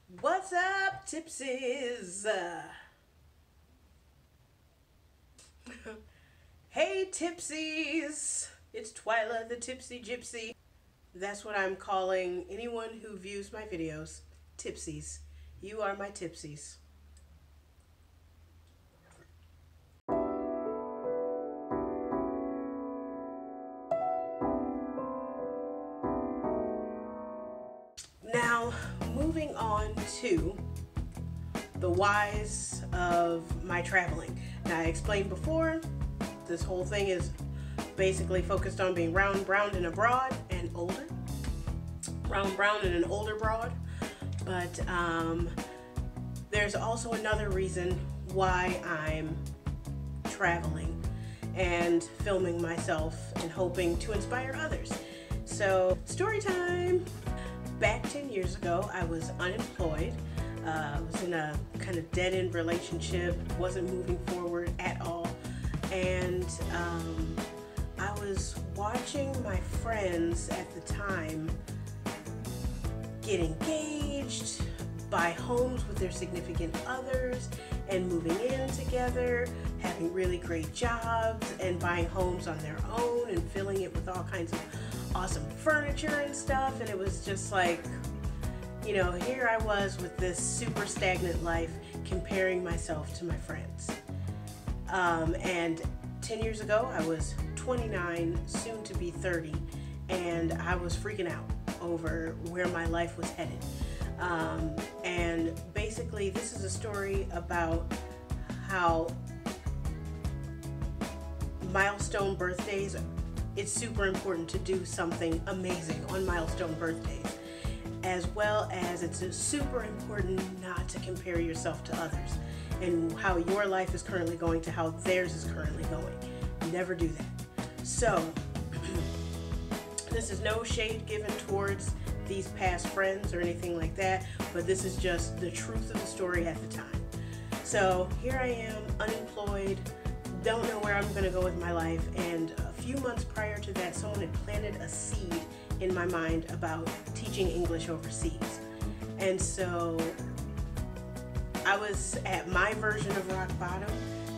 What's up, Tipsies? Hey, Tipsies! It's Twyla, the Tipsy Gypsy. That's what I'm calling anyone who views my videos. Tipsies. You are my Tipsies. Now, moving on to the whys of my traveling. Now, I explained before, this whole thing is basically focused on being round, brown, and abroad, and older. Round, brown, and an older broad. But there's also another reason why I'm traveling and filming myself and hoping to inspire others. So, story time! Back 10 years ago, I was unemployed. I was in a kind of dead-end relationship, wasn't moving forward at all. And I was watching my friends at the time get engaged, buy homes with their significant others, and moving in together, having really great jobs, and buying homes on their own, and filling it with all kinds of awesome furniture and stuff. And it was just like, you know, here I was with this super stagnant life, comparing myself to my friends. And 10 years ago, I was 29, soon to be 30, and I was freaking out over where my life was headed. And basically, this is a story about how milestone birthdays, it's super important to do something amazing on milestone birthdays, as well as it's super important not to compare yourself to others and how your life is currently going to how theirs is currently going. Never do that. So, this is no shade given towards these past friends or anything like that, but this is just the truth of the story at the time. So, here I am, unemployed, don't know where I'm going to go with my life, and a few months prior to that, someone had planted a seed in my mind about teaching English overseas. And so I was at my version of rock bottom,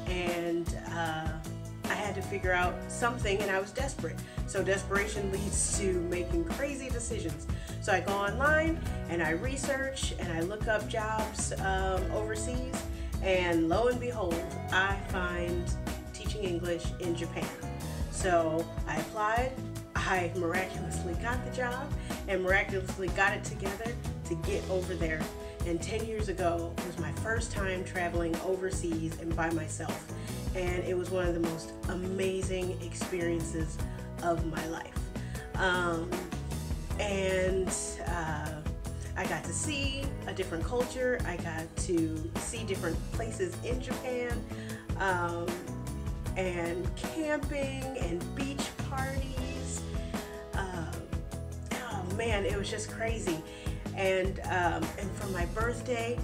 and I had to figure out something, and I was desperate. So desperation leads to making crazy decisions. So I go online and I research and I look up jobs overseas, and lo and behold, I find teaching English in Japan. So I applied, I miraculously got the job, and miraculously got it together to get over there. And 10 years ago was my first time traveling overseas and by myself. And it was one of the most amazing experiences of my life. I got to see a different culture. I got to see different places in Japan, and camping and beach parties. Oh man, it was just crazy. And for my birthday,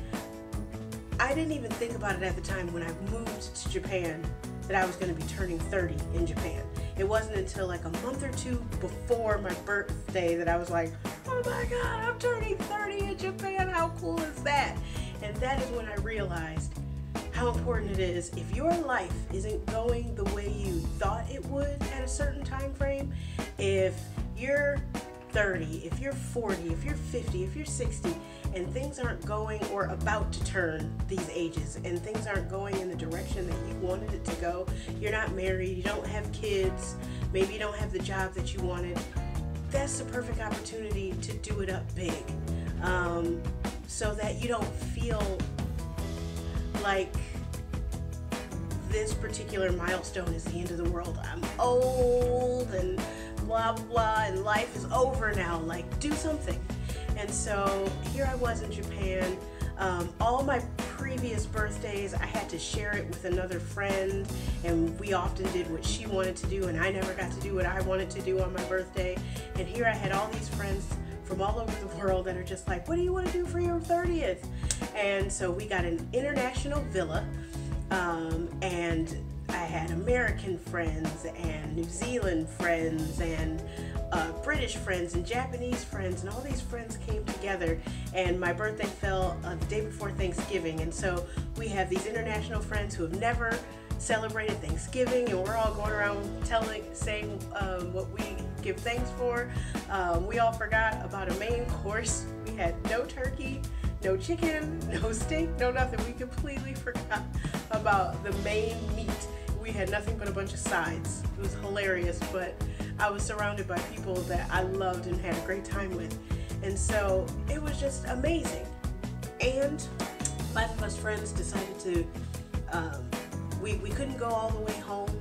I didn't even think about it at the time when I moved to Japan that I was going to be turning 30 in Japan. It wasn't until like a month or two before my birthday that I was like, oh my God, I'm turning 30 in Japan. How cool is that? And that is when I realized how important it is. If your life isn't going the way you thought it would at a certain time frame, if you're 30, if you're 40, if you're 50, if you're 60, and things aren't going or about to turn these ages, and things aren't going in the direction that you wanted it to go, you're not married, you don't have kids, maybe you don't have the job that you wanted, that's the perfect opportunity to do it up big, so that you don't feel like this particular milestone is the end of the world. I'm old and blah blah, and life is over now. Like, do something. And so here I was in Japan. All my previous birthdays, I had to share it with another friend, and we often did what she wanted to do, and I never got to do what I wanted to do on my birthday. And here I had all these friends from all over the world that are just like, what do you want to do for your 30th? And so we got an international villa, and I had American friends and New Zealand friends and British friends and Japanese friends, and all these friends came together, and my birthday fell the day before Thanksgiving, and so we have these international friends who have never celebrated Thanksgiving, and we're all going around saying what we give thanks for. We all forgot about a main course. We had no turkey, no chicken, no steak, no nothing. We completely forgot about the main meat. We had nothing but a bunch of sides. It was hilarious, but I was surrounded by people that I loved and had a great time with. And so it was just amazing. And 5 of us friends decided to, we couldn't go all the way home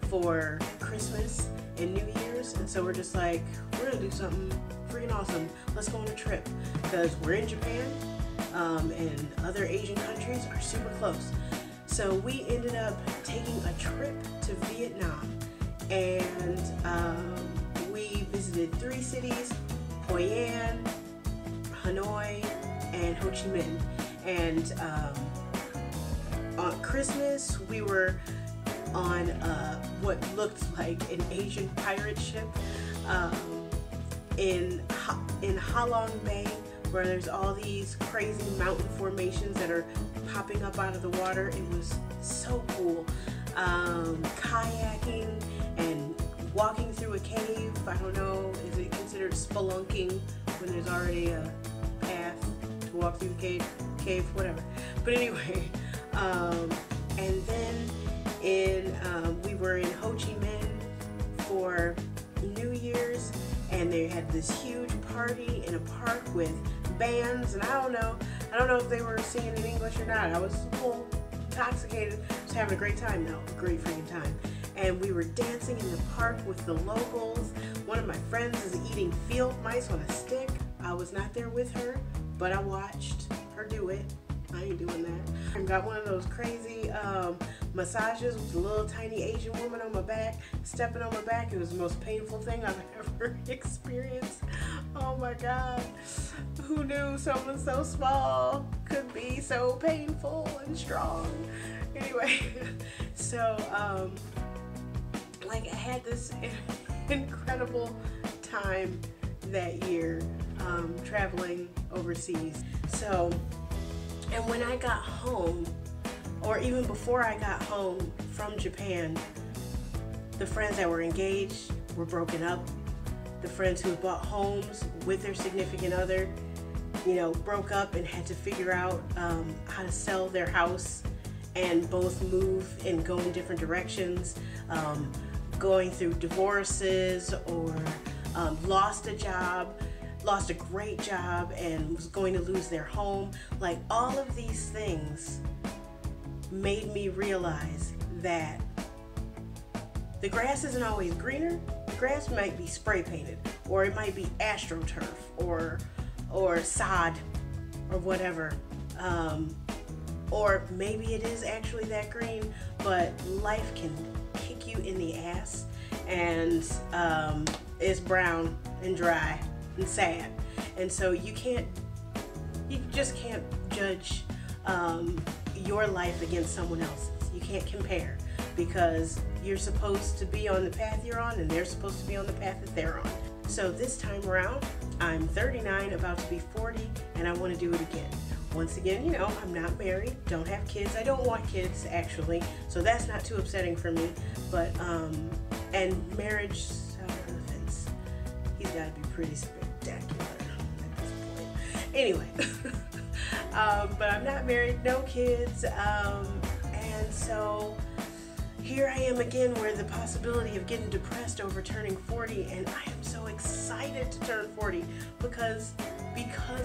for Christmas and New Year's. And so we're just like, we're gonna do something freaking awesome. Let's go on a trip, because we're in Japan, and other Asian countries are super close. So we ended up taking a trip to Vietnam, and we visited 3 cities: Hoi An, Hanoi, and Ho Chi Minh. And on Christmas, we were on what looked like an Asian pirate ship in Ha Long Bay, where there's all these crazy mountain formations that are popping up out of the water. It was so cool. Kayaking and walking through a cave. I don't know, is it considered spelunking when there's already a path to walk through the cave, whatever. But anyway, and then we were in Ho Chi Minh for New Year's, and they had this huge party in a park with bands, and I don't know if they were singing in English or not. I was a little intoxicated, just having a great time though, a great freaking time. And we were dancing in the park with the locals. One of my friends is eating field mice on a stick. I was not there with her, but I watched her do it. I ain't doing that. I got one of those crazy massages with a little tiny Asian woman on my back, stepping on my back. It was the most painful thing I've ever experienced. Oh my God. Who knew someone so small could be so painful and strong? Anyway, so like I had this incredible time that year traveling overseas. So, and when I got home, or even before I got home from Japan, the friends that were engaged were broken up. The friends who bought homes with their significant other, broke up and had to figure out how to sell their house and both move and go in different directions, going through divorces, or lost a great job and was going to lose their home. Like, all of these things made me realize that the grass isn't always greener. The grass might be spray painted, or it might be AstroTurf, or sod, or whatever. Or maybe it is actually that green, but life can kick you in the ass, and it's brown and dry and sad. And so you just can't judge your life against someone else's. You can't compare, because you're supposed to be on the path you're on, and they're supposed to be on the path that they're on. So this time around, I'm 39, about to be 40, and I want to do it again. Once again, I'm not married, don't have kids. I don't want kids, actually, so that's not too upsetting for me. But and marriage, fence. He's got to be pretty spectacular at this point. Anyway, but I'm not married, no kids, and so here I am again, where the possibility of getting depressed over turning 40, and I am so excited to turn 40 because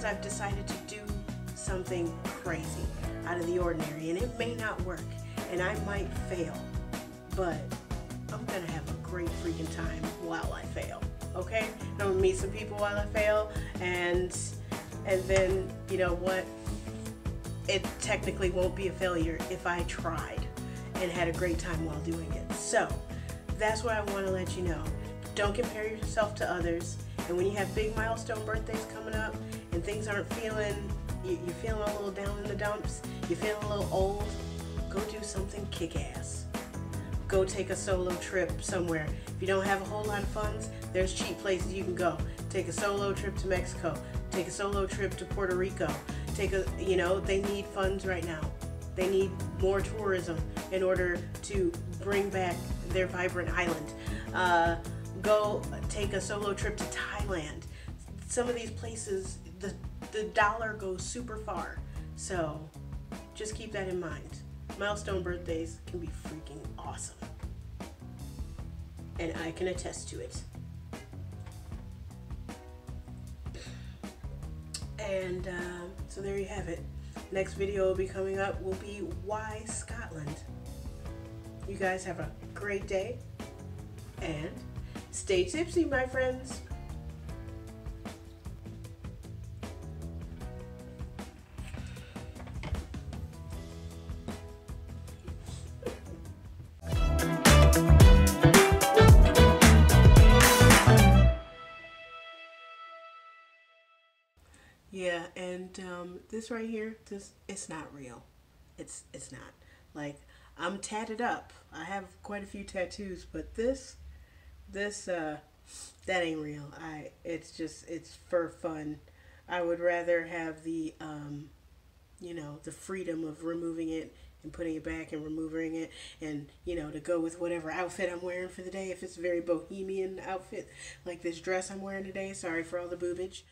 I've decided to do something crazy, out of the ordinary, and it may not work, and I might fail, but I'm gonna have a great freaking time while I fail. Okay, I'm gonna meet some people while I fail, and then you know what? It technically won't be a failure if I tried and had a great time while doing it. So that's what I want to let you know. Don't compare yourself to others. And when you have big milestone birthdays coming up and things aren't feeling, you're feeling a little down in the dumps, you're feeling a little old, go do something kick-ass. go take a solo trip somewhere. If you don't have a whole lot of funds, there's cheap places you can go. Take a solo trip to Mexico. Take a solo trip to Puerto Rico. You know, they need funds right now. They need more tourism in order to bring back their vibrant island. Go take a solo trip to Thailand. Some of these places, the dollar goes super far. So just keep that in mind. Milestone birthdays can be freaking awesome. And I can attest to it. And so there you have it. Next video will be coming up will be why Scotland. You guys have a great day and stay tipsy, my friends. Yeah, and this right here, it's not real. It's not. Like, I'm tatted up. I have quite a few tattoos, but this that ain't real. It's for fun. I would rather have the you know, the freedom of removing it and putting it back and removing it, and you know, to go with whatever outfit I'm wearing for the day. If it's a very bohemian outfit like this dress I'm wearing today, sorry for all the boobage.